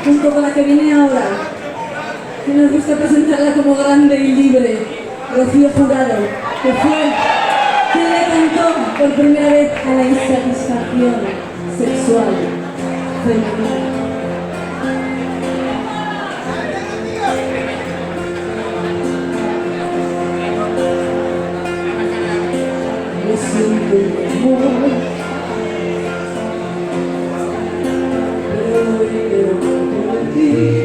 junto con la que viene ahora, que nos gusta presentarla como grande y libre, Rocío Jurado, que fue quien le cantó por primera vez a la insatisfacción sexual femenina. Lo siento, mi amor, pero hoy quiero convertir.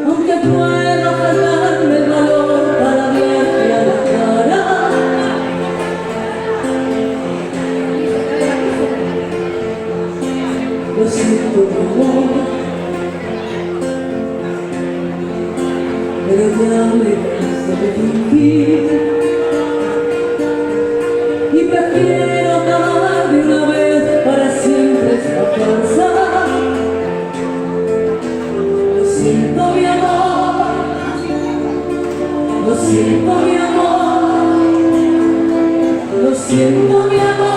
Aunque pueda faltarme el valor para verte a la cara, lo siento, mi amor, pero ya me cansé de fingir. Y prefiero acabar de una vez para siempre esta farsa. Lo siento, mi amor, lo siento, mi amor, lo siento, mi amor.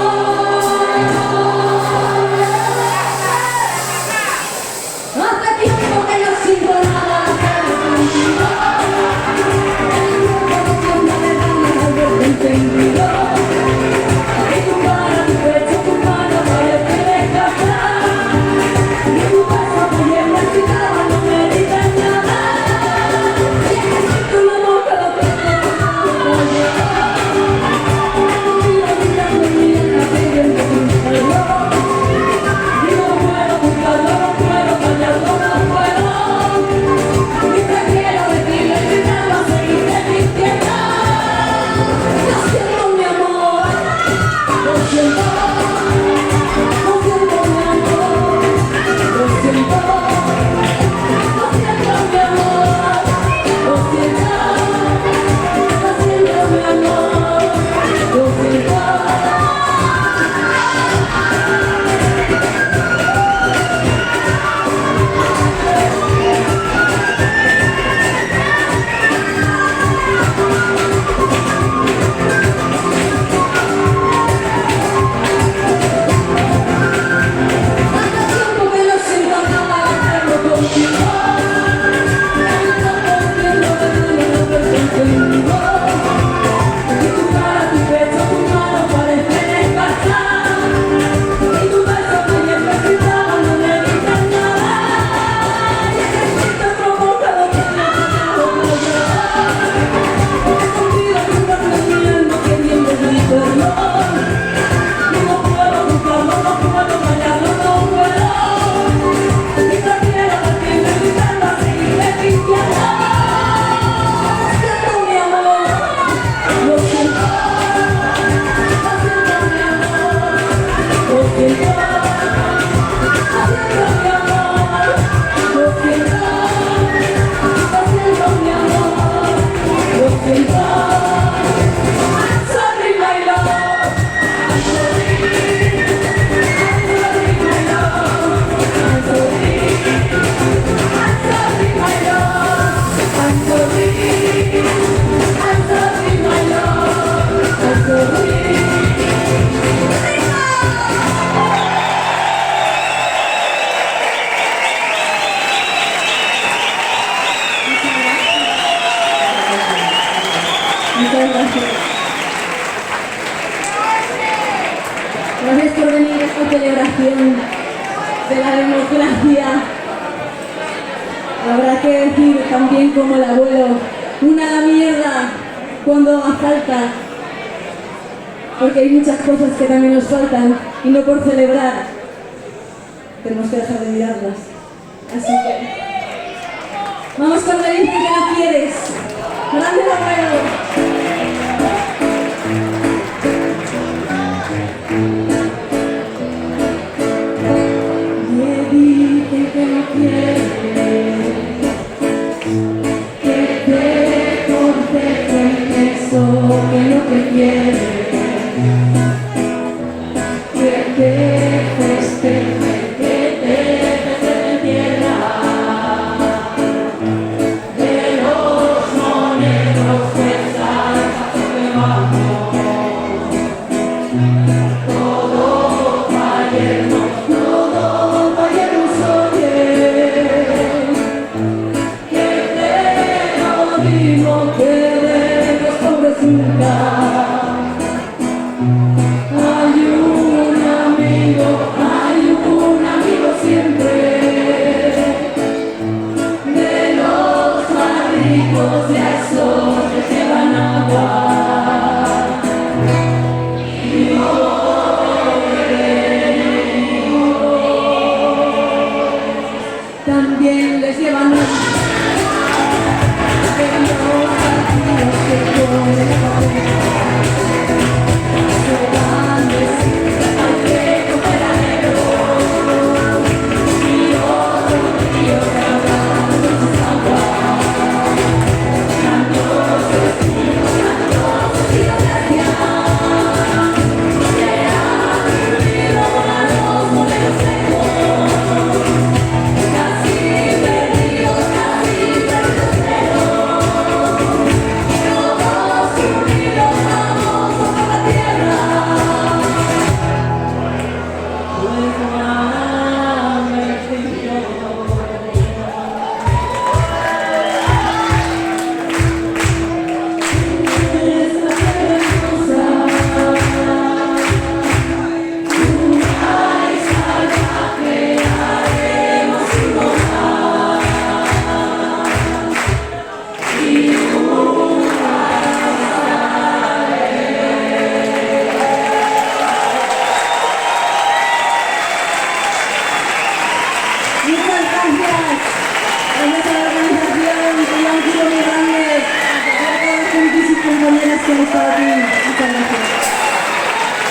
Hace tiempo que no siento nada contigo. El tiempo no tiene ganas de verte entendido. Muchas gracias. Gracias por venir a esta celebración de la democracia. Habrá que decir también como el abuelo, una a la mierda cuando haga falta, porque hay muchas cosas que también nos faltan y no por celebrar tenemos que dejar de mirarlas. Así que vamos con Me dicen que no quieres. ¡Grande el abuelo! De los moneros que Muchas gracias a nuestra organización, que ya un equipo muy grande, y a todas las compañeras que han estado aquí.